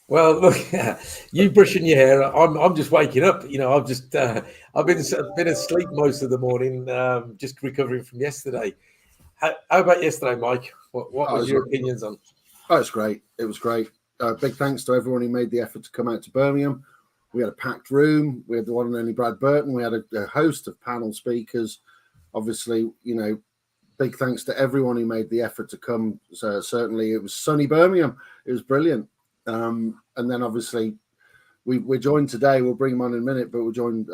Well, look, you brushing your hair. I'm just waking up. I've been asleep most of the morning, just recovering from yesterday. How about yesterday, Mike? What was your opinions on? Oh, it's great. It was great. Big thanks to everyone who made the effort to come out to Birmingham. We had a packed room. We had the one and only Brad Burton. We had a host of panel speakers. Obviously, big thanks to everyone who made the effort to come. So certainly, it was sunny Birmingham. It was brilliant. And then obviously, we're joined today. We'll bring him on in a minute, but we're joined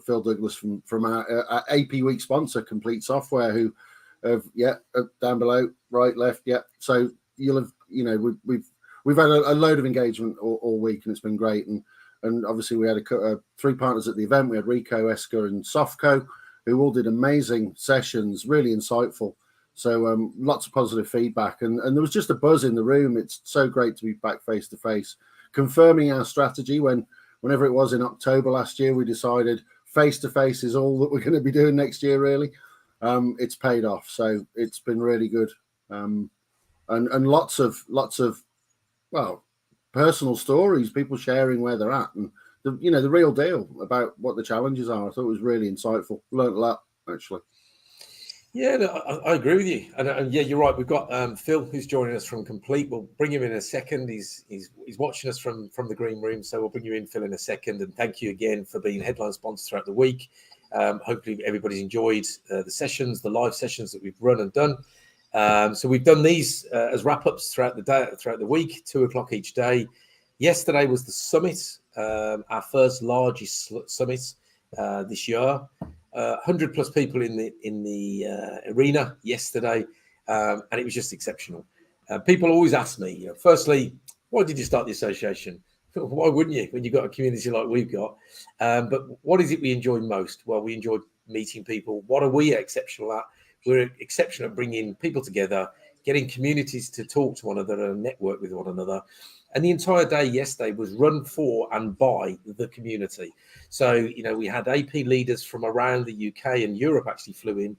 Phil Douglas from our AP Week sponsor, Complete Software, who down below, right, left, yeah. So you'll have, we've had a load of engagement all week, and it's been great. And obviously we had three partners at the event. We had Rico, Esker, and Softco, who all did amazing sessions, really insightful. So lots of positive feedback, and there was just a buzz in the room. It's so great to be back face to face, confirming our strategy. Whenever it was in October last year, we decided face to face is all that we're going to be doing next year. Really, it's paid off. So it's been really good, and lots of personal stories, people sharing where they're at, and the real deal about what the challenges are. I thought it was really insightful. Learned a lot, actually. Yeah, no, I agree with you, and yeah, you're right. We've got Phil, who's joining us from Complete. We'll bring him in a second. He's watching us from the green room, so we'll bring you in, Phil, in a second. And thank you again for being headline sponsor throughout the week. Hopefully, everybody's enjoyed the sessions, the live sessions that we've run and done. So we've done these as wrap-ups throughout the day, throughout the week, 2:00 each day. Yesterday was the summit, our first largest summit this year. 100 plus people in the arena yesterday, and it was just exceptional. People always ask me, firstly, why did you start the association? Why wouldn't you when you've got a community like we've got? But what is it we enjoy most? Well, we enjoy meeting people. What are we exceptional at? We're exceptional at bringing people together, getting communities to talk to one another and network with one another. And the entire day yesterday was run for and by the community. So, we had AP leaders from around the UK and Europe actually flew in.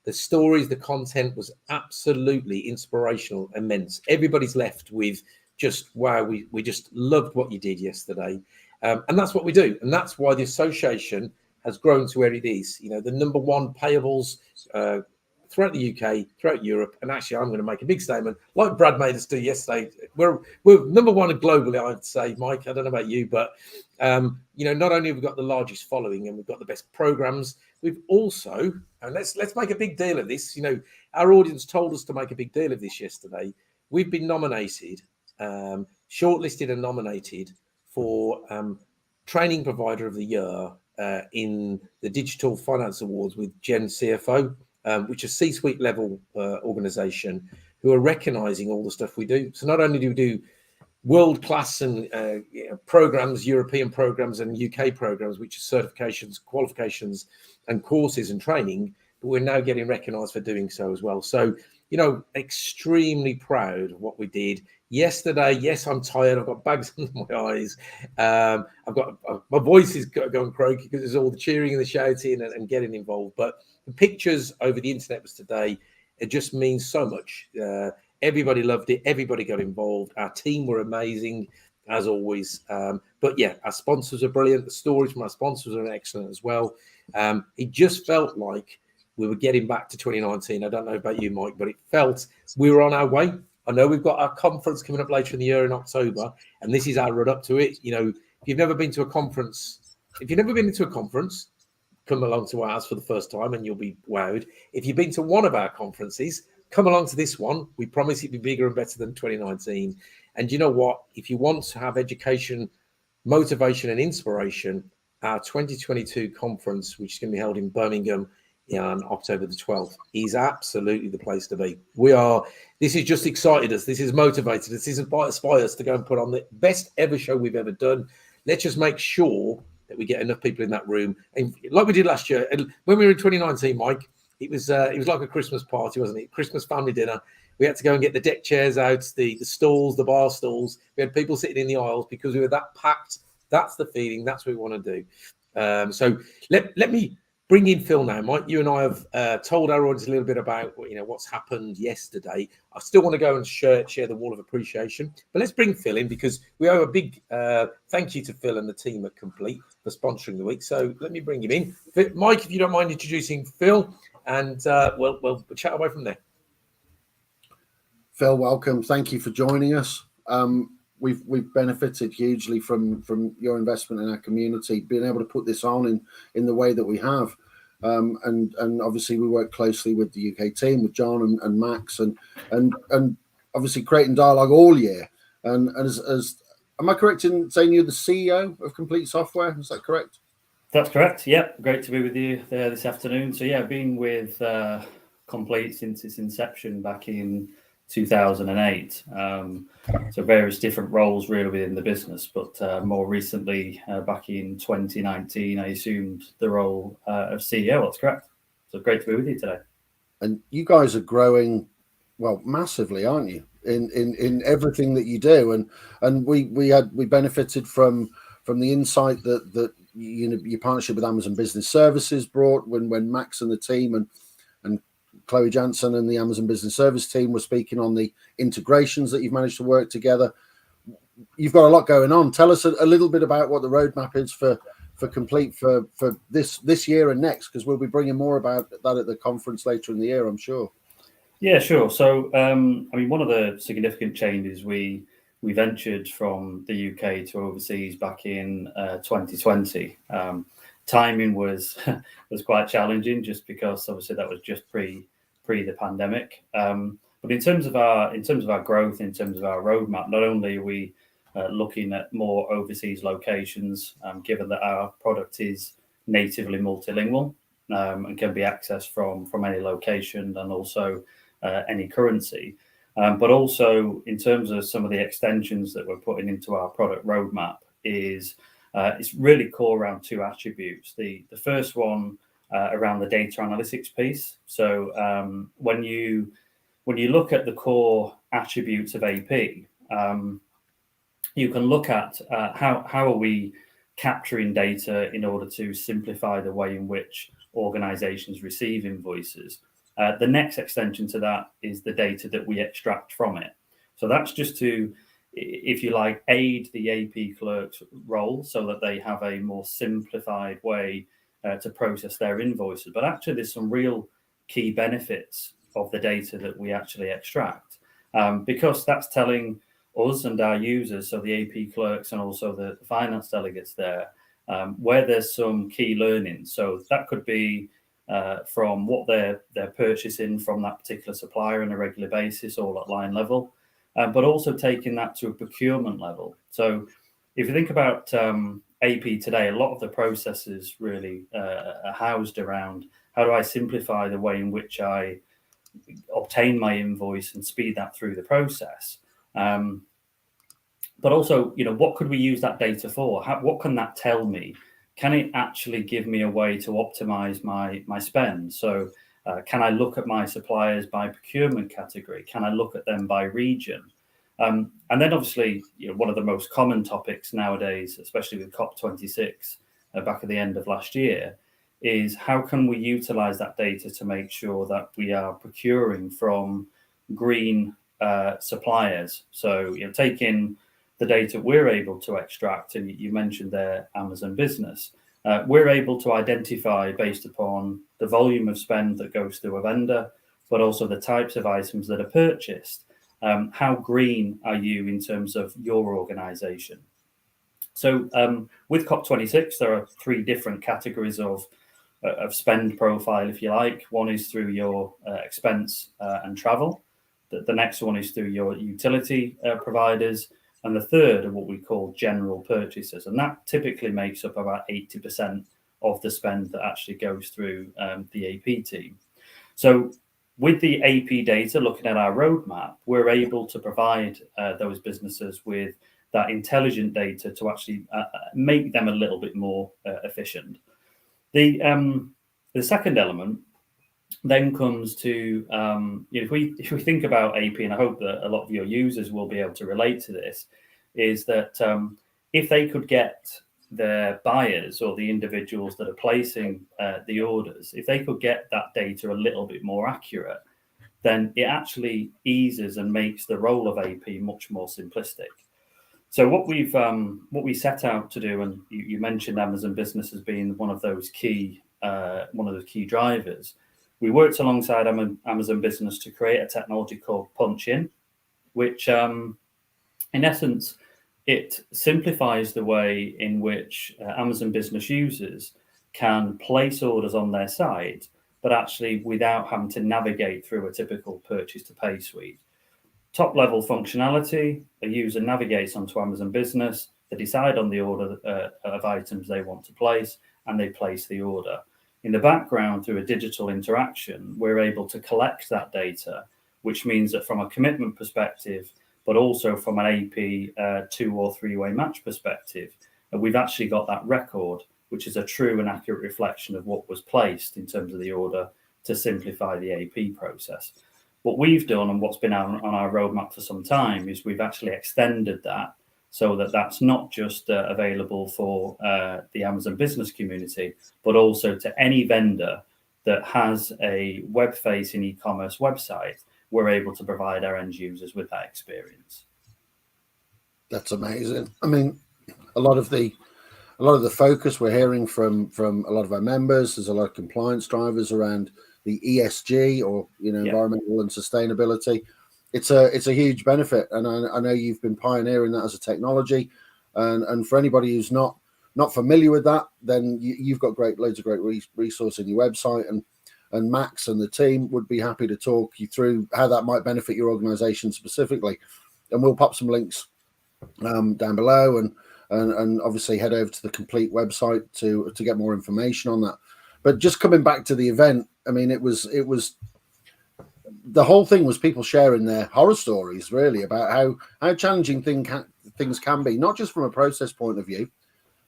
The stories, the content was absolutely inspirational, immense. Everybody's left with just, wow, we just loved what you did yesterday. And that's what we do. And that's why the association has grown to where it is. The number one payables throughout the UK, throughout Europe, and actually I'm going to make a big statement, like Brad made us do yesterday. We're number one globally, I'd say, Mike. I don't know about you, but not only have we got the largest following and we've got the best programs, we've also, and let's make a big deal of this. Our audience told us to make a big deal of this yesterday. We've been nominated, shortlisted and nominated for Training Provider of the Year in the Digital Finance Awards with Gen CFO. Which is a C-suite level organization who are recognizing all the stuff we do. So not only do we do world-class and programs, European programs and UK programs, which are certifications, qualifications and courses and training, but we're now getting recognized for doing so as well. So, extremely proud of what we did yesterday. Yes, I'm tired. I've got bags under my eyes. I've got my voice is going croaky because there's all the cheering and the shouting and getting involved. But the pictures over the internet was today. It just means so much. Everybody loved it. Everybody got involved. Our team were amazing, as always. But yeah, our sponsors are brilliant. The stories from our sponsors are excellent as well. It just felt like we were getting back to 2019. I don't know about you, Mike, but it felt we were on our way. I know we've got our conference coming up later in the year in October, and this is our run up to it. If you've never been to a conference, come along to ours for the first time and you'll be wowed. If you've been to one of our conferences, come along to this one. We promise it'll be bigger and better than 2019. And you know what? If you want to have education, motivation and inspiration, our 2022 conference, which is going to be held in Birmingham on October the 12th, is absolutely the place to be. This has just excited us. This has motivated us. This has inspired us to go and put on the best ever show we've ever done. Let's just make sure that we get enough people in that room. And like we did last year, and when we were in 2019, Mike, it was like a Christmas party, wasn't it? Christmas family dinner. We had to go and get the deck chairs out, the stalls, the bar stalls. We had people sitting in the aisles because we were that packed. That's the feeling. That's what we want to do. So let me bring in Phil now. Mike, you and I have told our audience a little bit about what's happened yesterday. I still want to go and share the wall of appreciation, but let's bring Phil in because we owe a big thank you to Phil and the team at Complete for sponsoring the week. So let me bring him in. Mike, if you don't mind introducing Phil, and we'll chat away from there. Phil, welcome. Thank you for joining us. We've benefited hugely from your investment in our community, being able to put this on in the way that we have. And obviously we work closely with the UK team, with John and Max, and obviously creating dialogue all year. And as am I correct in saying you're the CEO of Complete Software? Is that correct? That's correct. Yeah, great to be with you there this afternoon. So yeah, been with Complete since its inception back in 2008. So various different roles really within the business, but more recently, back in 2019, I assumed the role of CEO. That's correct. So great to be with you today. And you guys are growing, well, massively, aren't you? In everything that you do, and we benefited from the insight that your partnership with Amazon Business Services brought when Max and the team and Chloe Jansen and the Amazon Business Service team were speaking on the integrations that you've managed to work together. You've got a lot going on. Tell us a little bit about what the roadmap is for Complete for this year and next, because we'll be bringing more about that at the conference later in the year, I'm sure. Yeah, sure. So, I mean, one of the significant changes we ventured from the UK to overseas back in 2020. Timing was quite challenging, just because obviously that was just pre the pandemic. But in terms of our growth, in terms of our roadmap, not only are we looking at more overseas locations, given that our product is natively multilingual and can be accessed from any location and also any currency. But also in terms of some of the extensions that we're putting into our product roadmap is it's really core around two attributes. The first one around the data analytics piece. So when you look at the core attributes of AP, you can look at how are we capturing data in order to simplify the way in which organizations receive invoices. The next extension to that is the data that we extract from it. So that's just to, if you like, aid the AP clerk's role so that they have a more simplified way to process their invoices. But actually, there's some real key benefits of the data that we actually extract, because that's telling us and our users, so the AP clerks and also the finance delegates there, where there's some key learning. So that could be from what they're purchasing from that particular supplier on a regular basis, all at line level, but also taking that to a procurement level. So if you think about AP today, a lot of the processes really are housed around how do I simplify the way in which I obtain my invoice and speed that through the process. But also, what could we use that data for? What can that tell me? Can it actually give me a way to optimize my spend? So can I look at my suppliers by procurement category? Can I look at them by region? And then obviously, one of the most common topics nowadays, especially with COP26 back at the end of last year, is how can we utilize that data to make sure that we are procuring from green suppliers? So, taking the data we're able to extract, and you mentioned there Amazon Business, we're able to identify based upon the volume of spend that goes through a vendor, but also the types of items that are purchased. How green are you in terms of your organization? So with COP26, there are three different categories of spend profile, if you like. One is through your expense and travel. The next one is through your utility providers. And the third are what we call general purchases. And that typically makes up about 80% of the spend that actually goes through the AP team. So with the AP data, looking at our roadmap, we're able to provide those businesses with that intelligent data to actually make them a little bit more efficient. The second element then comes to, if we think about AP, and I hope that a lot of your users will be able to relate to this, is that if they could get their buyers or the individuals that are placing the orders, if they could get that data a little bit more accurate, then it actually eases and makes the role of AP much more simplistic. So what we set out to do, and you mentioned Amazon Business as being one of those key drivers. We worked alongside Amazon Business to create a technology called Punch In, which in essence, it simplifies the way in which Amazon Business users can place orders on their site, but actually without having to navigate through a typical purchase to pay suite. Top level functionality, a user navigates onto Amazon Business, they decide on the order of items they want to place, and they place the order. In the background, through a digital interaction, we're able to collect that data, which means that from a commitment perspective, but also from an AP 2 or 3-way match perspective, we've actually got that record, which is a true and accurate reflection of what was placed in terms of the order to simplify the AP process. What we've done and what's been on our roadmap for some time is we've actually extended that so that that's not just available for the Amazon Business community, but also to any vendor that has a web-facing e-commerce website. We're able to provide our end users with that experience. That's amazing. I mean, a lot of the focus we're hearing from a lot of our members, there's a lot of compliance drivers around the ESG or environmental and sustainability. It's a huge benefit, and I know you've been pioneering that as a technology. And for anybody who's not familiar with that, then you've got loads of great resource in your website, and Max and the team would be happy to talk you through how that might benefit your organization specifically. And we'll pop some links down below, and obviously head over to the complete website to get more information on that. But just coming back to the event, I mean, it was the whole thing was people sharing their horror stories, really, about how challenging things can be, not just from a process point of view,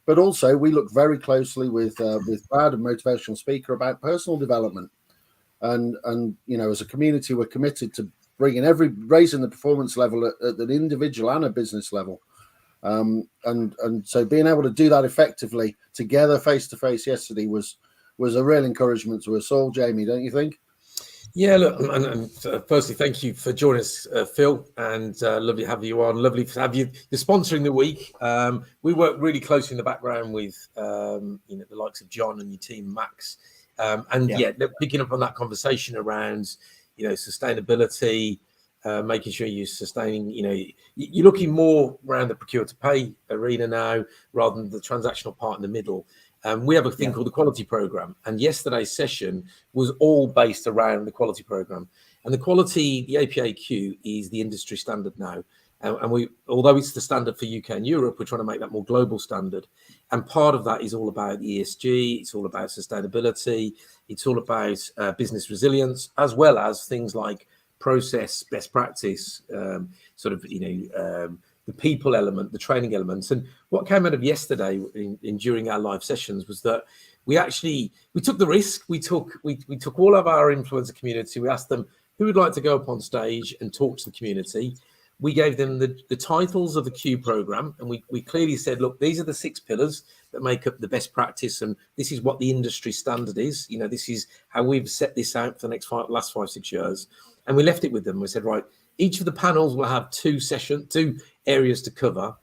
but also we look very closely with Brad, a motivational speaker, about personal development. And as a community, we're committed to raising the performance level at an individual and a business level. And so being able to do that effectively together face to face yesterday was a real encouragement to us all, Jamie, don't you think? Yeah, look, and firstly, thank you for joining us, Phil, and lovely to have you on. Lovely to have you. You're sponsoring the week. We work really closely in the background with the likes of John and your team, Max, picking up on that conversation around sustainability, making sure you're sustaining. You're looking more around the procure to pay arena now rather than the transactional part in the middle. We have a thing called the quality program, and yesterday's session was all based around the quality program. And the APAQ is the industry standard now. And although it's the standard for UK and Europe, we're trying to make that more global standard. And part of that is all about ESG, it's all about sustainability, it's all about business resilience, as well as things like process, best practice, the people element, the training elements. And what came out of yesterday during our live sessions was that we took the risk. We took all of our influencer community. We asked them who would like to go up on stage and talk to the community. We gave them the titles of the Q program, and we clearly said, look, these are the 6 pillars that make up the best practice, and this is what the industry standard is. This is how we've set this out for the last 5-6 years. And we left it with them. We said, right, each of the panels will have 2 areas to cover.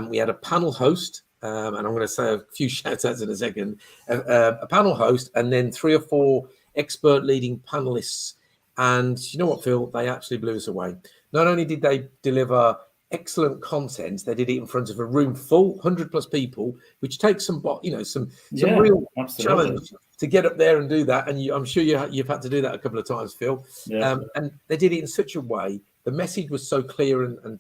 We had a panel host, and I'm going to say a few shout outs in a second, a panel host, and then 3 or 4 expert leading panelists. And you know what, Phil? They actually blew us away. Not only did they deliver excellent content, they did it in front of a room full, 100+ people, which takes some real challenge to get up there and do that. And I'm sure you've had to do that a couple of times, Phil. Yeah. And they did it in such a way. The message was so clear and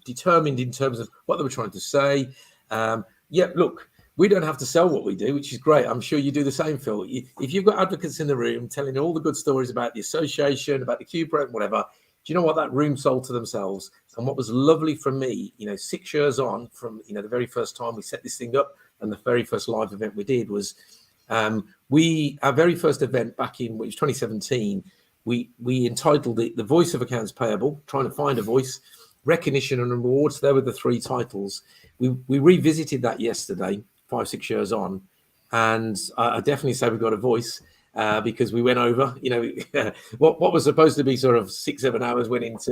determined in terms of what they were trying to say. Look, we don't have to sell what we do, which is great. I'm sure you do the same, Phil. If you've got advocates in the room telling all the good stories about the association, about the Q program, whatever, do you know what that room sold to themselves? And what was lovely for me, 6 years on from the very first time we set this thing up and the very first live event we did was our very first event back in 2017. We entitled it The Voice of Accounts Payable, trying to find a voice, recognition and rewards. There were the 3 titles. We revisited that yesterday, 5-6 years on, and I definitely say we've got a voice. Because we went over, what was supposed to be sort of 6-7 hours went into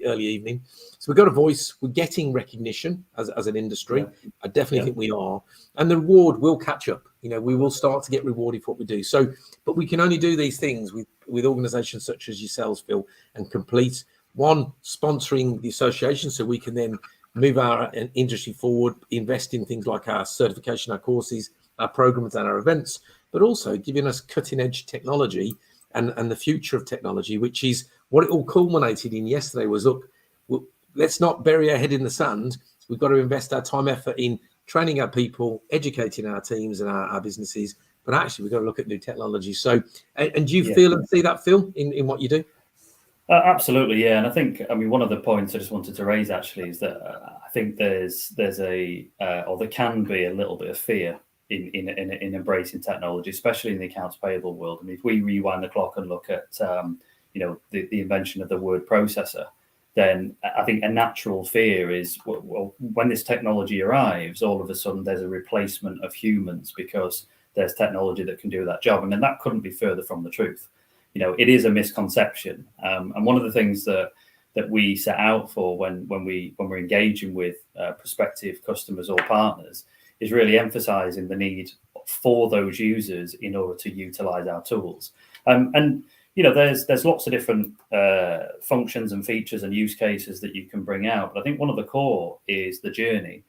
early evening. So we've got a voice. We're getting recognition as an industry. Yeah. I definitely think we are, and the reward will catch up. We will start to get rewarded for what we do. So, but we can only do these things with organisations such as yourselves, Phil, and Complete. One, sponsoring the association, so we can then move our industry forward, invest in things like our certification, our courses, our programs, and our events. But also giving us cutting-edge technology and the future of technology, which is what it all culminated in yesterday was, look, let's not bury our head in the sand. We've got to invest our time, effort in training our people, educating our teams and our businesses, but actually we've got to look at new technology. So, and do you feel and see that, Phil, in what you do? Absolutely, yeah. And I think, one of the points I just wanted to raise actually is that I think there's a, or there can be a little bit of fear in embracing technology, especially in the accounts payable world. If we rewind the clock and look at the invention of the word processor, then I think a natural fear is, well, when this technology arrives, all of a sudden there's a replacement of humans because there's technology that can do that job. And then that couldn't be further from the truth. It is a misconception. And one of the things that we set out for when we're engaging with prospective customers or partners is really emphasizing the need for those users in order to utilize our tools. And there's lots of different functions and features and use cases that you can bring out. But I think one of the core is the journey.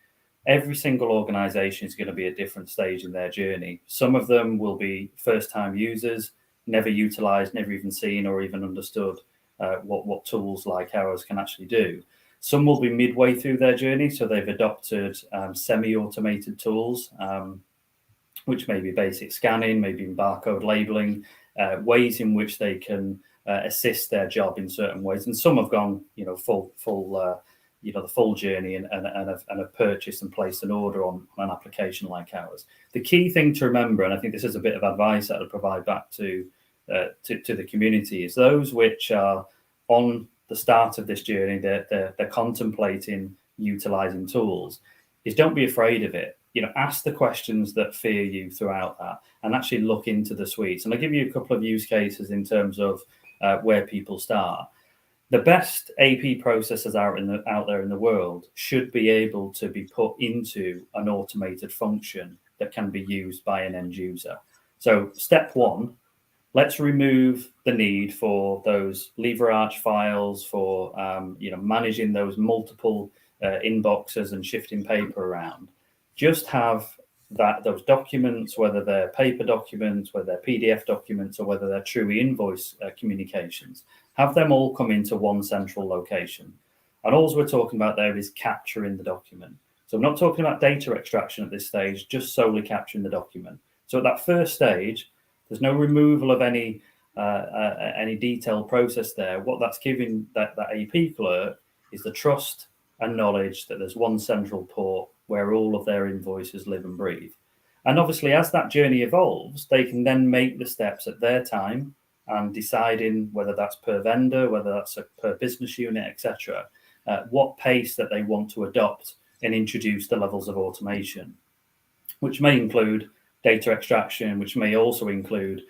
Every single organization is going to be at a different stage in their journey. Some of them will be first-time users, never utilized, never even seen or even understood what tools like ours can actually do. Some will be midway through their journey, so they've adopted semi-automated tools, which may be basic scanning, maybe barcode labeling, ways in which they can assist their job in certain ways. And some have gone, full the full journey and have purchased and placed an order on an application like ours. The key thing to remember, and I think this is a bit of advice that I'll provide back to the community, is those which are on the start of this journey, they're contemplating utilizing tools, is don't be afraid of it. Ask the questions that fear you throughout that, and actually look into the suites. And I'll give you a couple of use cases in terms of where people start. The best AP processors out there in the world should be able to be put into an automated function that can be used by an end user. So step one, let's remove the need for those lever arch files, for managing those multiple inboxes and shifting paper around. Just have those documents, whether they're paper documents, whether they're PDF documents, or whether they're true invoice communications, have them all come into one central location. And all we're talking about there is capturing the document. So I'm not talking about data extraction at this stage, just solely capturing the document. So at that first stage, there's no removal of any detailed process there. What that's giving that AP clerk is the trust and knowledge that there's one central port where all of their invoices live and breathe. And obviously, as that journey evolves, they can then make the steps at their time and deciding whether that's per vendor, whether that's per business unit, etc., what pace that they want to adopt and introduce the levels of automation, which may include data extraction, which may also include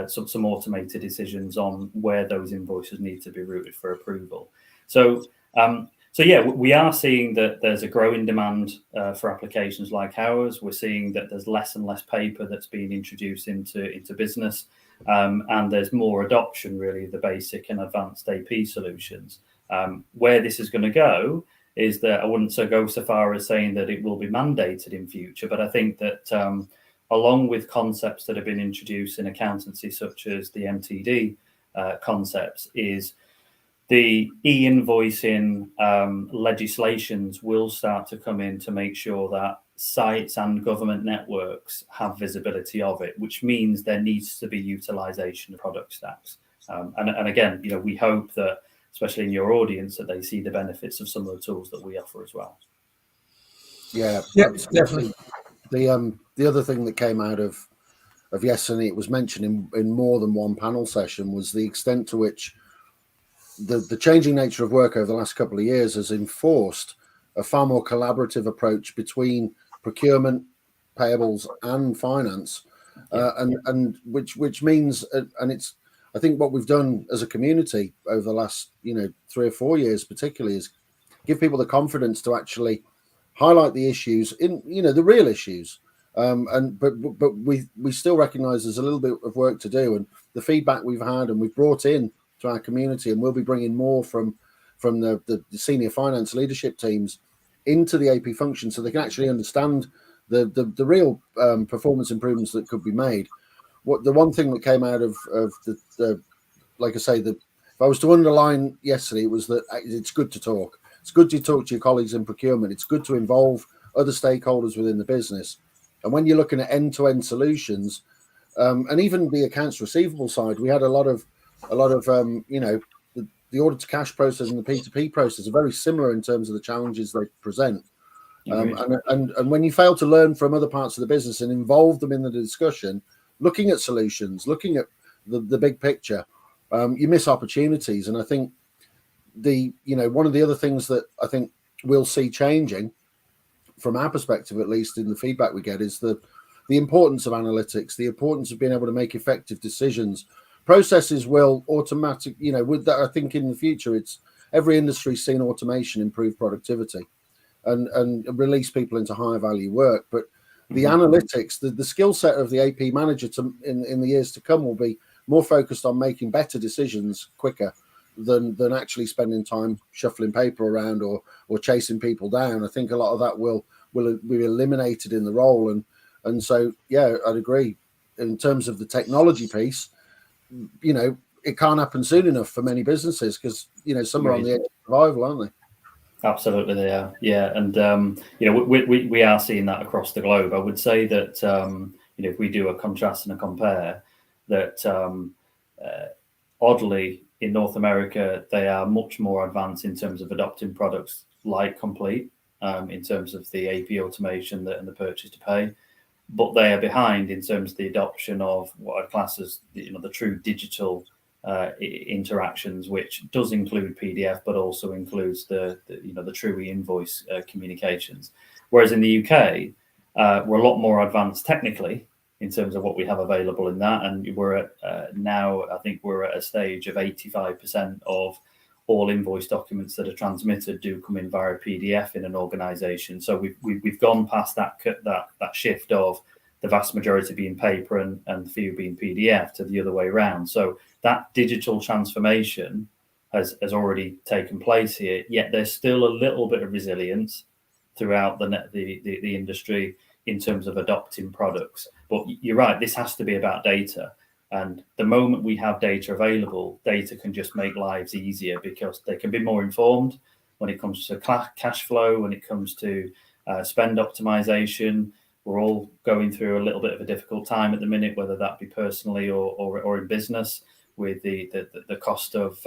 some automated decisions on where those invoices need to be routed for approval. So yeah, we are seeing that there's a growing demand for applications like ours. We're seeing that there's less and less paper that's being introduced into business, and there's more adoption, really, of the basic and advanced AP solutions. Where this is going to go is that I wouldn't go so far as saying that it will be mandated in future, but I think that along with concepts that have been introduced in accountancy, such as the MTD concepts, is the e-invoicing legislations will start to come in to make sure that sites and government networks have visibility of it, which means there needs to be utilization of product stacks. And again, we hope that, especially in your audience, that they see the benefits of some of the tools that we offer as well. Yeah, definitely. The other thing that came out of yesterday, it was mentioned in more than one panel session, was the extent to which the changing nature of work over the last couple of years has enforced a far more collaborative approach between procurement, payables, and finance, and which means, and it's, I think what we've done as a community over the last 3 or 4 years, particularly, is give people the confidence to actually highlight the issues in the real issues. But we still recognise there's a little bit of work to do, and the feedback we've had and we've brought in to our community, and we'll be bringing more from the senior finance leadership teams into the AP function, so they can actually understand the real performance improvements that could be made. The one thing that came out of the like I say, if I was to underline yesterday, it was that it's good to talk. It's good to talk to your colleagues in procurement. It's good to involve other stakeholders within the business. And when you're looking at end-to-end solutions, and even the accounts receivable side, we had a lot of the order to cash process and the P2P process are very similar in terms of the challenges they present. And when you fail to learn from other parts of the business and involve them in the discussion, looking at solutions, looking at the big picture, you miss opportunities. And I think one of the other things that I think we'll see changing, from our perspective at least, in the feedback we get, is the importance of analytics, the importance of being able to make effective decisions. Processes will automatic, with that, I think in the future, it's every industry's seen automation improve productivity and release people into higher value work. But the analytics, the skill set of the AP manager in the years to come will be more focused on making better decisions quicker than actually spending time shuffling paper around or chasing people down. I think a lot of that will be eliminated in the role. And so, yeah, I'd agree. In terms of the technology piece, it can't happen soon enough for many businesses, because some are on the edge of survival, aren't they? Absolutely, they are. Yeah, and we are seeing that across the globe. I would say that if we do a contrast and a compare, that oddly in North America they are much more advanced in terms of adopting products like Complete, in terms of the AP automation and the purchase to pay, but they are behind in terms of the adoption of what I class as the true digital interactions, which does include PDF, but also includes the true e-invoice communications. Whereas in the UK, we're a lot more advanced technically in terms of what we have available in that, and we're at now, I think we're at a stage of 85% of all invoice documents that are transmitted do come in via PDF in an organisation. So we've gone past that shift of the vast majority being paper and the few being PDF to the other way around. So that digital transformation has already taken place here. Yet there's still a little bit of resilience throughout the industry in terms of adopting products. But you're right, this has to be about data. And the moment we have data available, data can just make lives easier, because they can be more informed when it comes to cash flow, when it comes to spend optimization. We're all going through a little bit of a difficult time at the minute, whether that be personally or in business, with the cost of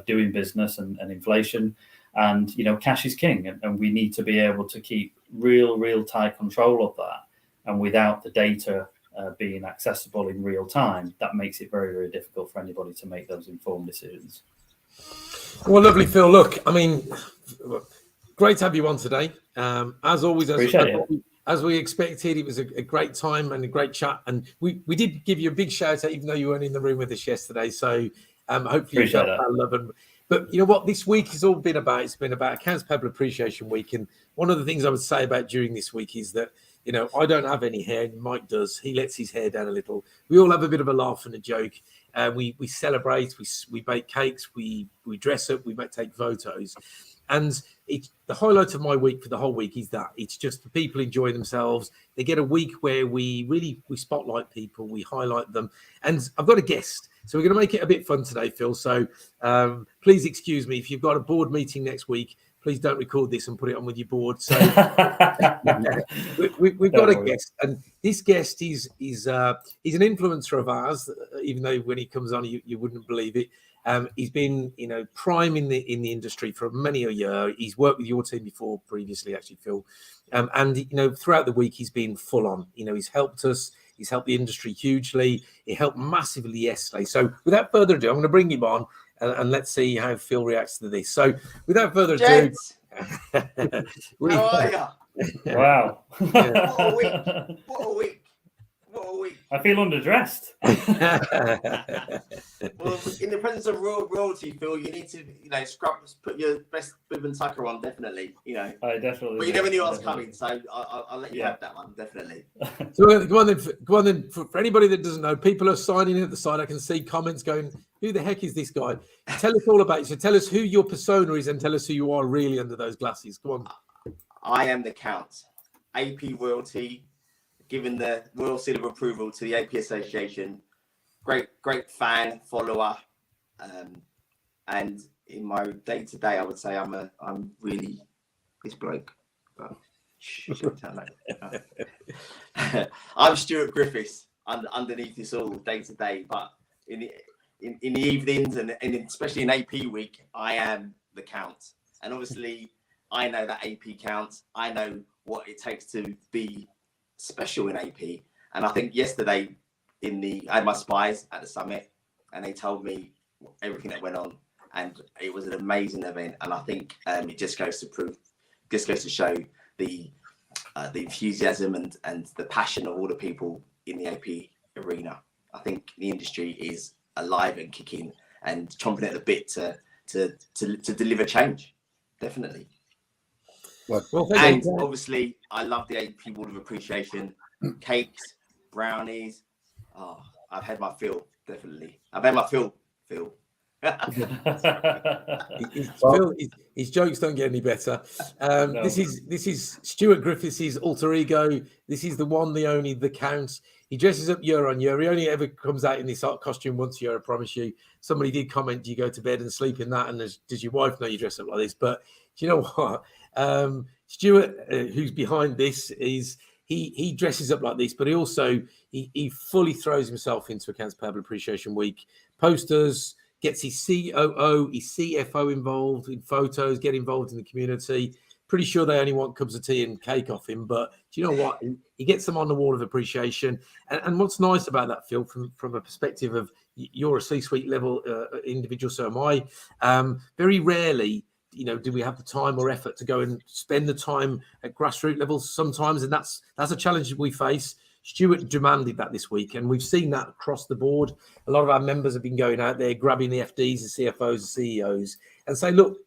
doing business and inflation. And cash is king, and we need to be able to keep real tight control of that. And without the data being accessible in real time, that makes it very difficult for anybody to make those informed decisions. Well, lovely, Phil. Look, I mean, great to have you on today. As always, as we expected, it was a great time and a great chat. And we did give you a big shout out, even though you weren't in the room with us yesterday. So hopefully you felt our love. But you know what this week has all been about? It's been about Accounts Payable Appreciation Week. And one of the things I would say about during this week is that, I don't have any hair. Mike does. He lets his hair down a little. We all have a bit of a laugh and a joke. We celebrate. We bake cakes. We dress up. We take photos. And the highlight of my week for the whole week is that it's just the people enjoy themselves. They get a week where we spotlight people, we highlight them. And I've got a guest, so we're going to make it a bit fun today, Phil. So please excuse me if you've got a board meeting next week. Please don't record this and put it on with your board. So we've got a guest, and this guest he's an influencer of ours. Even though when he comes on, you wouldn't believe it. He's been, prime in the industry for many a year. He's worked with your team before, previously, actually, Phil. And throughout the week, he's been full on. He's helped us. He's helped the industry hugely. He helped massively yesterday. So without further ado, I'm going to bring him on and let's see how Phil reacts to this. So without further ado, how are you? Wow. Yeah. What a week! What a week! What a week! I feel underdressed. Well, in the presence of royalty, Phil, you need to, put your best bib and tucker on, definitely. I definitely. But you never knew I was coming, so I'll let you have that one, definitely. So go on then. For anybody that doesn't know, people are signing in at the side. I can see comments going, "Who the heck is this guy?" Tell us all about it. So tell us who your persona is, and tell us who you are really under those glasses. Go on. I am the Count, AP royalty, given the royal seal of approval to the AP Association. Great fan, follower, and in my day to day, I would say I'm really this bloke. But I'm Stuart Griffiths underneath this all day to day, but in the evenings and especially in AP week, I am the Count, and obviously I know that AP counts. I know what it takes to be special in AP, and I think yesterday I had my spies at the summit, and they told me everything that went on, and it was an amazing event. And I think it just goes to show the enthusiasm and the passion of all the people in the AP arena. I think the industry is alive and kicking and chomping at the bit to deliver change. Definitely. Well, And obviously, I love the AP Wall of Appreciation, cakes, brownies. Oh, I've had my fill, definitely. I've had my fill. Phil, his jokes don't get any better. No. This is Stuart Griffiths' alter ego. This is the one, the only, the Count. He dresses up year on year. He only ever comes out in this costume once a year, I promise you. Somebody did comment, do you go to bed and sleep in that? And does your wife know you dress up like this? But do you know what? Stuart, who's behind this, is he dresses up like this, but he also he fully throws himself into Accounts Payable Appreciation Week. Posters, gets his COO, his CFO involved in photos, get involved in the community. Pretty sure they only want cups of tea and cake off him, but do you know what? He gets them on the wall of appreciation. And what's nice about that, Phil, from a perspective of you're a C-suite level individual, so am I. Very rarely, do we have the time or effort to go and spend the time at grassroots levels sometimes? And that's a challenge that we face. Stuart demanded that this week, and we've seen that across the board. A lot of our members have been going out there, grabbing the FDs, the CFOs, the CEOs, and say, look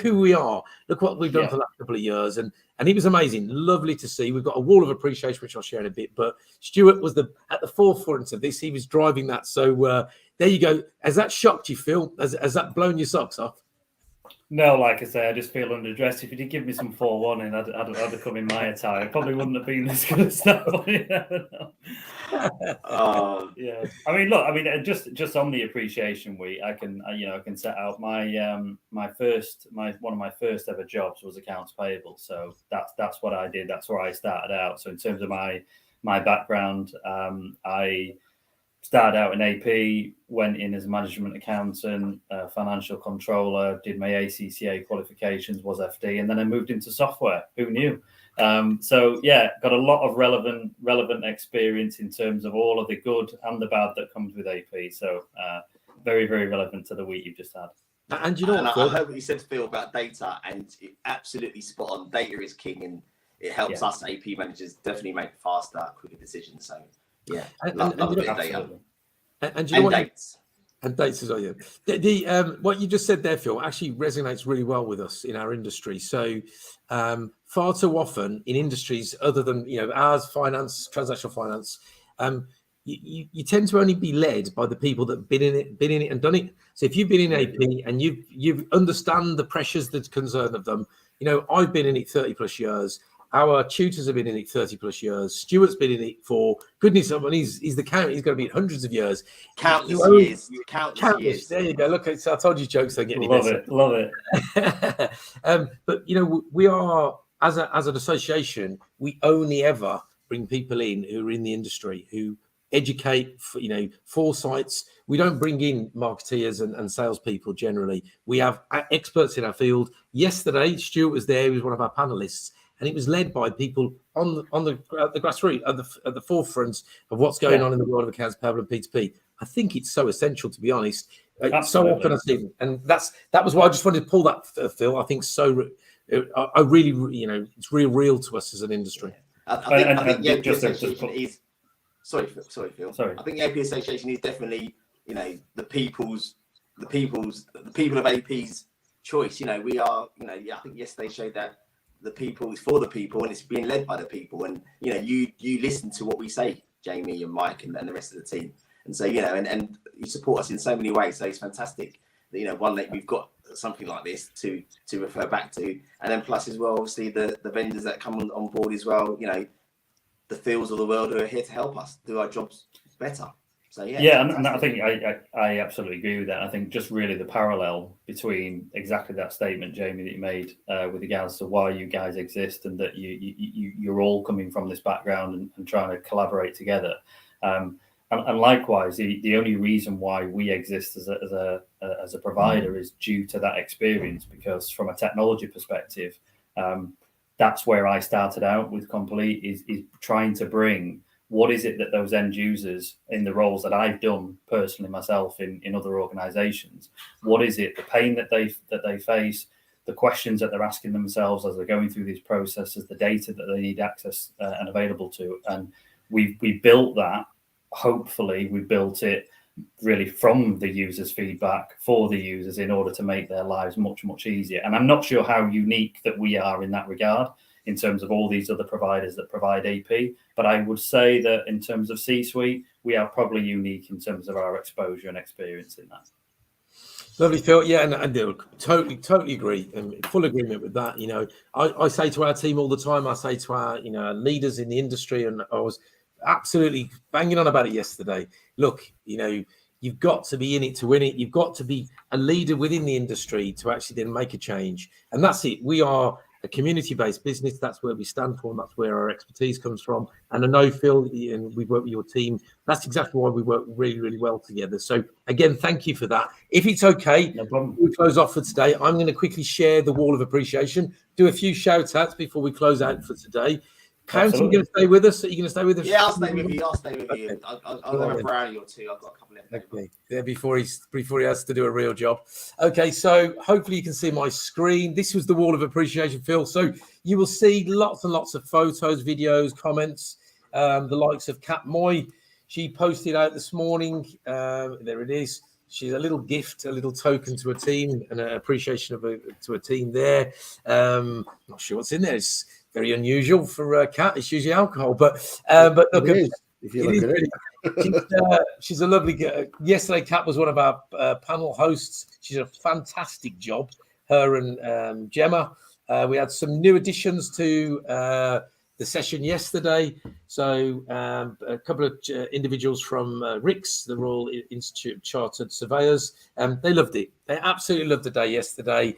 who we are. Look what we've done for the last couple of years. And it was amazing. Lovely to see. We've got a wall of appreciation, which I'll share in a bit. But Stuart was at the forefront of this. He was driving that. So there you go. Has that shocked you, Phil? Has that blown your socks off? No, like I say, I just feel underdressed. If you did give me some forewarning, I'd have come in my attire. It probably wouldn't have been this good a start. You never know. Yeah. I mean, look. I mean, just on the appreciation week, I can set out my one of my first ever jobs was accounts payable. So that's what I did. That's where I started out. So in terms of my background, I started out in AP, went in as a management accountant, financial controller, did my ACCA qualifications, was FD, and then I moved into software. Who knew? So yeah, got a lot of relevant experience in terms of all of the good and the bad that comes with AP. So very, very relevant to the week you've just had. And you know what, I heard what you said, Phil, about data, and absolutely spot on. Data is king, and it helps us AP managers definitely make faster, quicker decisions. So yeah, love a bit of data. And you know dates. And dates as well, yeah. The what you just said there, Phil, actually resonates really well with us in our industry. So far too often in industries other than ours, finance, transactional finance, you tend to only be led by the people that have been in it and done it. So if you've been in AP and you understand the pressures, the concern of them, I've been in it 30 plus years. Our tutors have been in it 30 plus years. Stuart's been in it for goodness. I mean, he's the count. He's going to be in hundreds of years. Countless years. There you go. Look, I told you jokes don't get any better. Love it. But we are as an association, we only ever bring people in who are in the industry, who educate, foresights. We don't bring in marketeers and salespeople generally. We have experts in our field. Yesterday, Stuart was there. He was one of our panelists. And it was led by people on the grassroots, at the forefront of what's going on in the world of accounts payable and P2P. I think it's so essential, to be honest. So often I see, and that was why I just wanted to pull that, Phil. I think so. I really, it's real to us as an industry. I think the AP Association is. Sorry, Phil. Sorry. I think the AP Association is definitely, the people of AP's choice. We are, I think yesterday showed that the people is for the people and it's being led by the people. And, you listen to what we say, Jamie and Mike and the rest of the team. And so, and you support us in so many ways. So it's fantastic that, one, that we've got something like this to refer back to. And then plus as well, obviously the vendors that come on board as well, the Phils of the world who are here to help us do our jobs better. So and I think I absolutely agree with that. I think just really the parallel between exactly that statement, Jamie, that you made with regards to why you guys exist and that you're all coming from this background and trying to collaborate together. And likewise, the only reason why we exist as a provider is due to that experience, because from a technology perspective, that's where I started out with Complete, is trying to bring what is it that those end users in the roles that I've done personally myself in other organizations, what is it, the pain that they face, the questions that they're asking themselves as they're going through these processes, the data that they need access and available to. And we built that. Hopefully we built it really from the users' feedback for the users in order to make their lives much, much easier. And I'm not sure how unique that we are in that regard in terms of all these other providers that provide AP, but I would say that in terms of C-suite, we are probably unique in terms of our exposure and experience in that. Lovely, Phil. Yeah, and totally agree, and full agreement with that. I say to our team all the time, I say to our leaders in the industry, and I was absolutely banging on about it yesterday. Look, you've got to be in it to win it. You've got to be a leader within the industry to actually then make a change, and that's it. We are a community-based business. That's where we stand for, and that's where our expertise comes from. And I know, Phil, and we've worked with your team. That's exactly why we work really, really well together. So again, thank you for that. If it's okay, no problem. We close off for today. I'm going to quickly share the wall of appreciation, do a few shout outs before we close out for today. Count, are you going to stay with us? Are you going to stay with us? Yeah, I'll stay with you. Okay. I'll have a brownie or two. I've got a couple left. Okay. Yeah, before he has to do a real job. Okay, so hopefully you can see my screen. This was the wall of appreciation, Phil. So you will see lots and lots of photos, videos, comments. The likes of Kat Moy, she posted out this morning. There it is. She's a little gift, a little token to a team, and an appreciation to a team there. Not sure what's in there. It's very unusual for Kat. It's usually alcohol, but look, she's a lovely girl. Yesterday, Kat was one of our panel hosts. She's a fantastic job. Her and Gemma. We had some new additions to the session yesterday. So a couple of individuals from RICS, the Royal Institute of Chartered Surveyors. They loved it. They absolutely loved the day yesterday.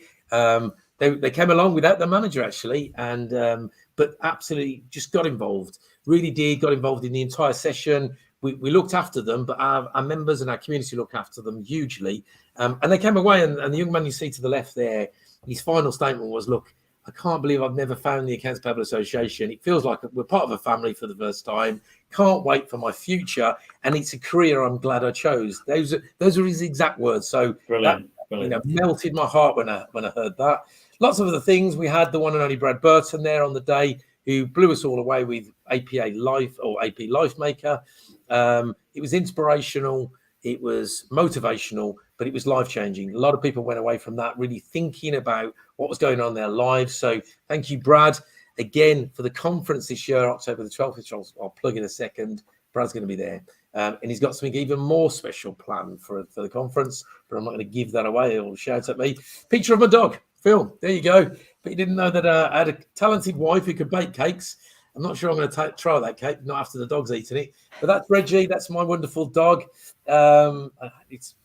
They came along without the manager actually, and but absolutely just got involved. Really got involved in the entire session. We looked after them, but our members and our community looked after them hugely. And they came away, and the young man you see to the left there, his final statement was, "Look, I can't believe I've never found the Accounts Payable Association. It feels like we're part of a family for the first time. Can't wait for my future, and it's a career I'm glad I chose." Those are his exact words. So brilliant. Melted my heart when I heard that. Lots of other things. We had the one and only Brad Burton there on the day, who blew us all away with APA Life or AP Life Maker. It was inspirational. It was motivational, but it was life-changing. A lot of people went away from that really thinking about what was going on in their lives. So thank you, Brad, again, for the conference this year, October the 12th, which I'll plug in a second. Brad's going to be there. And he's got something even more special planned for the conference, but I'm not going to give that away. He'll shout at me. Picture of my dog, Phil. There you go. But you didn't know that I had a talented wife who could bake cakes. I'm not sure I'm going to try that cake, not after the dog's eaten it. But that's Reggie. That's my wonderful dog. It's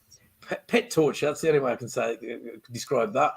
pet torture. That's the only way I can describe that.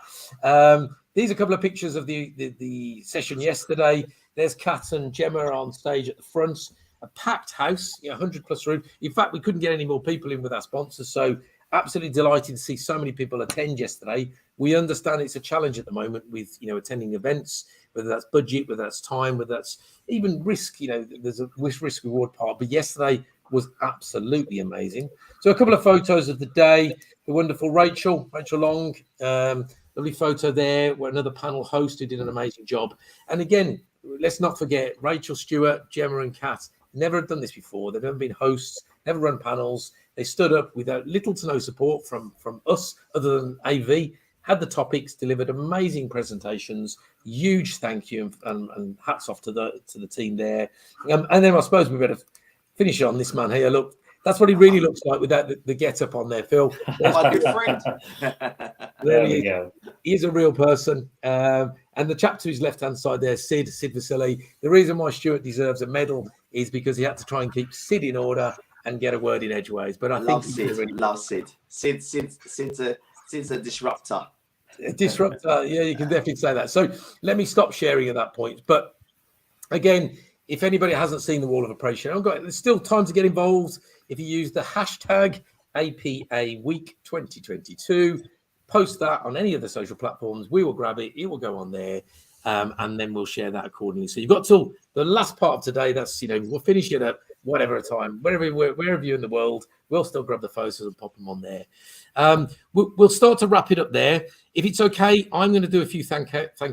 These are a couple of pictures of the session yesterday. There's Kat and Gemma on stage at the front. A packed house, 100 plus room. In fact, we couldn't get any more people in with our sponsors. So absolutely delighted to see so many people attend yesterday. We understand it's a challenge at the moment with, attending events, whether that's budget, whether that's time, whether that's even risk. There's a risk reward part. But yesterday, was absolutely amazing. So a couple of photos of the day. The wonderful Rachel Long, lovely photo there, where another panel host who did an amazing job. And again, let's not forget Rachel Stewart, Gemma and Kat never had done this before. They've never been hosts, never run panels. They stood up without little to no support from us other than AV, had the topics, delivered amazing presentations. Huge thank you and hats off to the team there. And then I suppose we better finish on this man here. Look, that's what he really looks like without the get up on there, Phil. My good friend. There we go. He is a real person. And the chap to his left-hand side there, Sid Vasily. The reason why Stuart deserves a medal is because he had to try and keep Sid in order and get a word in edgeways. But I love think Sid. really Love Sid. Sid's a disruptor. A disruptor. Yeah, you can definitely say that. So let me stop sharing at that point. But again, if anybody hasn't seen the Wall of Appreciation, there's still time to get involved. If you use the hashtag APA Week 2022, post that on any of the social platforms. We will grab it. It will go on there. And then we'll share that accordingly. So you've got till the last part of today. That's, we'll finish it at whatever time, wherever you're in the world, we'll still grab the photos and pop them on there. We'll start to wrap it up there. If it's okay, I'm going to do a few thank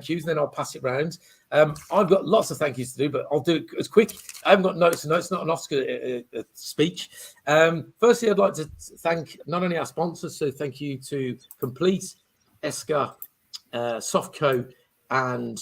yous, then I'll pass it round. I've got lots of thank yous to do, but I'll do it as quick. I haven't got notes, not an Oscar speech. Firstly, I'd like to thank not only our sponsors, so thank you to Complete, Esker, Softco, and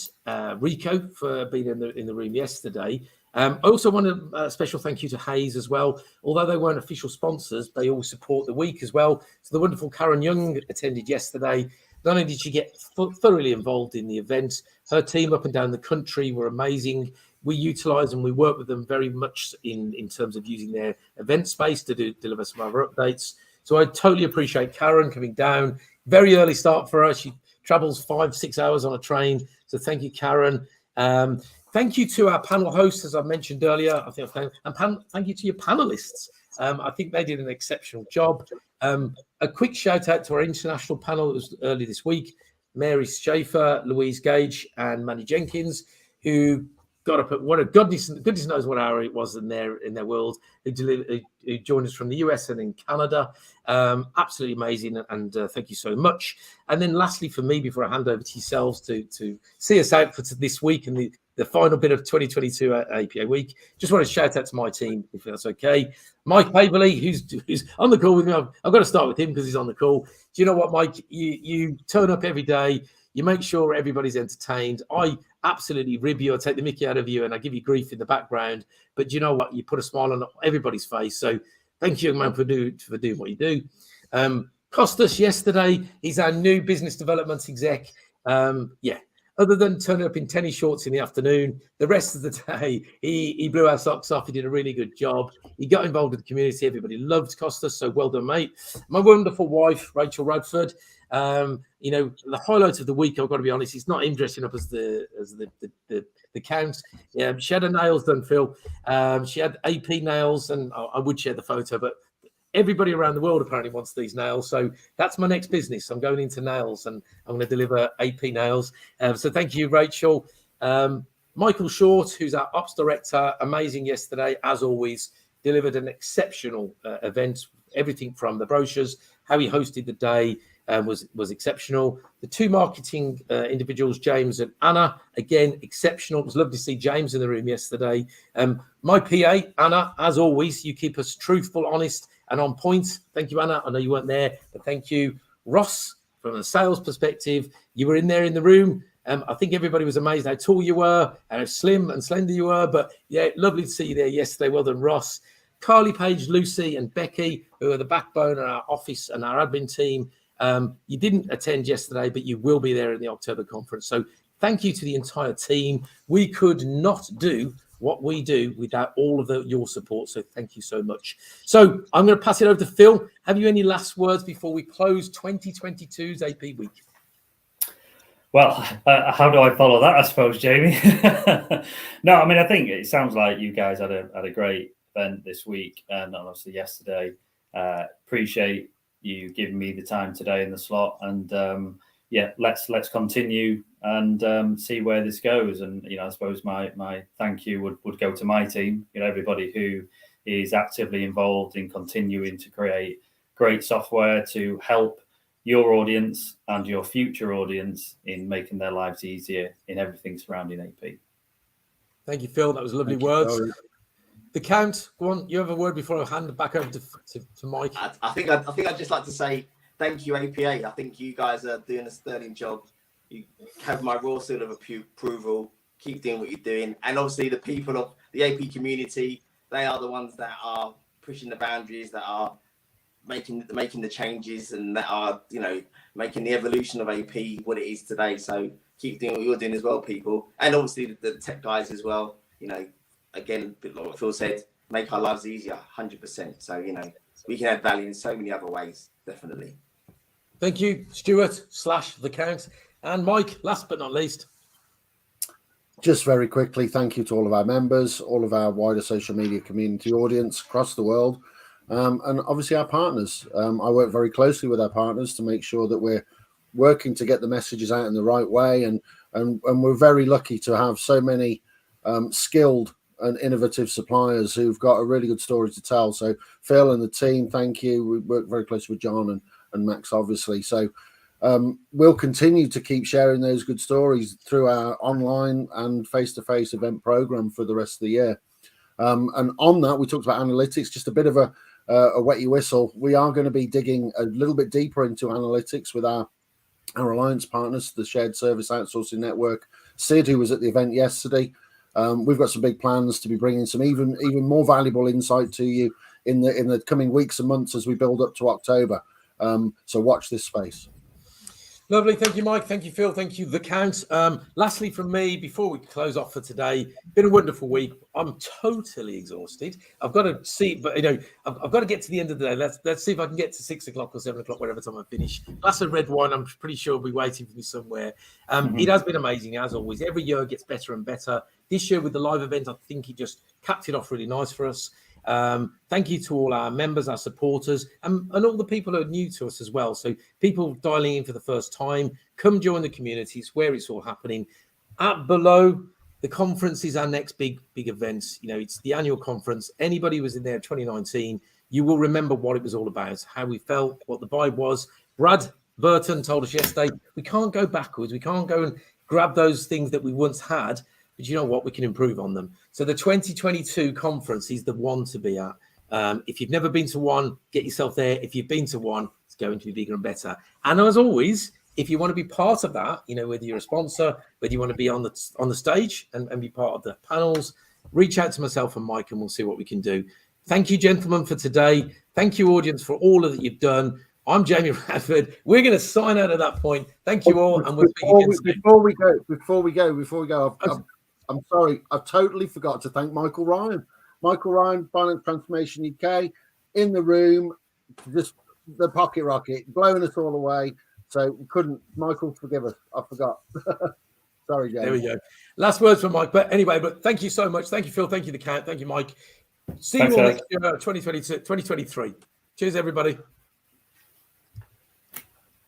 Rico for being in the room yesterday. I also want a special thank you to Hayes as well. Although they weren't official sponsors, they all support the week as well. So the wonderful Karen Young attended yesterday. Not only did she get thoroughly involved in the event, her team up and down the country were amazing. We utilise and we work with them very much in terms of using their event space to deliver some other updates. So I totally appreciate Karen coming down. Very early start for her. She travels 5-6 hours on a train. So thank you, Karen. Thank you to our panel hosts, as I mentioned earlier. Thank you to your panelists. I think they did an exceptional job. A quick shout out to our international panel that was early this week, Mary Schaefer, Louise Gage, and Manny Jenkins, who got up at what a goodness knows what hour it was in their world, who joined us from the US and in Canada. Absolutely amazing, and thank you so much. And then lastly for me, before I hand over to yourselves to see us out for this week and the final bit of 2022 APA week, just want to shout out to my team, if that's okay. Mike Pavely, who's on the call with me. I've got to start with him because he's on the call. Do you know what, Mike? You turn up every day. You make sure everybody's entertained. I absolutely rib you. I take the mickey out of you and I give you grief in the background. But do you know what? You put a smile on everybody's face. So thank you, young man, for doing what you do. Costas yesterday, he's our new business development exec. Other than turning up in tennis shorts in the afternoon, the rest of the day, he blew our socks off. He did a really good job. He got involved with the community. Everybody loved Costas, so well done, mate. My wonderful wife, Rachel Radford. The highlight of the week, I've got to be honest, it's not him dressing up as the count. Yeah, she had her nails done, Phil. She had AP nails, and I would share the photo, but everybody around the world apparently wants these nails. So that's my next business. I'm going into nails and I'm going to deliver AP nails. So thank you, Rachel. Michael Short, who's our ops director, amazing yesterday, as always, delivered an exceptional event. Everything from the brochures, how he hosted the day was exceptional. The two marketing individuals, James and Anna, again, exceptional. It was lovely to see James in the room yesterday. My PA, Anna, as always, you keep us truthful, honest, and on point. Thank you, Anna. I know you weren't there, but thank you. Ross, from a sales perspective, you were in there in the room. I think everybody was amazed how tall you were, how slim and slender you were. But yeah, lovely to see you there yesterday. Well done, Ross. Carly, Paige, Lucy, and Becky, who are the backbone of our office and our admin team. You didn't attend yesterday, but you will be there in the October conference. So thank you to the entire team. We could not do what we do without all of your support. So thank you so much. So I'm going to pass it over to Phil. Have you any last words before we close 2022's AP week? Well, how do I follow that, I suppose, Jamie? No, I mean, I think it sounds like you guys had a great event this week and obviously yesterday. Appreciate you giving me the time today in the slot, and let's continue and see where this goes. And I suppose my thank you would go to my team, everybody who is actively involved in continuing to create great software to help your audience and your future audience in making their lives easier in everything surrounding AP. Thank you, Phil. That was lovely words. The Count, go on. You have a word before I hand it back over to Mike. I think I'd just like to say thank you, APA. I think you guys are doing a sterling job. You have my raw seal of approval. Keep doing what you're doing. And obviously the people of the AP community, they are the ones that are pushing the boundaries, that are making the changes, and that are, making the evolution of AP what it is today. So keep doing what you're doing as well, people. And obviously the tech guys as well, again, a bit like what Phil said, make our lives easier, 100%. So, we can add value in so many other ways, definitely. Thank you, Stuart / the Count. And Mike, last but not least. Just very quickly, thank you to all of our members, all of our wider social media community audience across the world, and obviously our partners. I work very closely with our partners to make sure that we're working to get the messages out in the right way, and we're very lucky to have so many skilled and innovative suppliers who've got a really good story to tell. So Phil and the team, thank you. We work very closely with John and Max, obviously. So we'll continue to keep sharing those good stories through our online and face-to-face event program for the rest of the year. And on that, we talked about analytics, just a bit of a wetty whistle. We are going to be digging a little bit deeper into analytics with our alliance partners, the Shared Service Outsourcing Network, Sid, who was at the event yesterday. We've got some big plans to be bringing some even more valuable insight to you in the coming weeks and months as we build up to October. So watch this space. Lovely. Thank you, Mike. Thank you, Phil. Thank you, the Count. Lastly, from me, before we close off for today, been a wonderful week. I'm totally exhausted. I've got to see, but I've got to get to the end of the day. Let's see if I can get to 6 o'clock or 7 o'clock, whatever time I finish. Glass of red wine, I'm pretty sure will be waiting for me somewhere. It has been amazing, as always. Every year it gets better and better. This year with the live event, I think he just capped it off really nice for us. Thank you to all our members, our supporters, and all the people who are new to us as well. So people dialing in for the first time, come join the communities where it's all happening. At Below, the conference is our next big event. It's the annual conference. Anybody who was in there in 2019, you will remember what it was all about, how we felt, what the vibe was. Brad Burton told us yesterday, we can't go backwards. We can't go and grab those things that we once had. But you know what? We can improve on them. So the 2022 conference is the one to be at. If you've never been to one, get yourself there. If you've been to one, it's going to be bigger and better. And as always, if you want to be part of that, whether you're a sponsor, whether you want to be on the stage and be part of the panels, reach out to myself and Mike, and we'll see what we can do. Thank you, gentlemen, for today. Thank you, audience, for all of that you've done. I'm Jamie Radford. We're going to sign out at that point. Thank you all, and we'll speak again soon. Before we go, I'm sorry, I totally forgot to thank Michael Ryan. Michael Ryan, Finance Transformation UK, in the room, just the pocket rocket, blowing us all away. So we couldn't, Michael, forgive us. I forgot. Sorry, James. There we go. Last words from Mike. But anyway, thank you so much. Thank you, Phil. Thank you, the Count. Thank you, Mike. See you all next year, 2023. Cheers, everybody.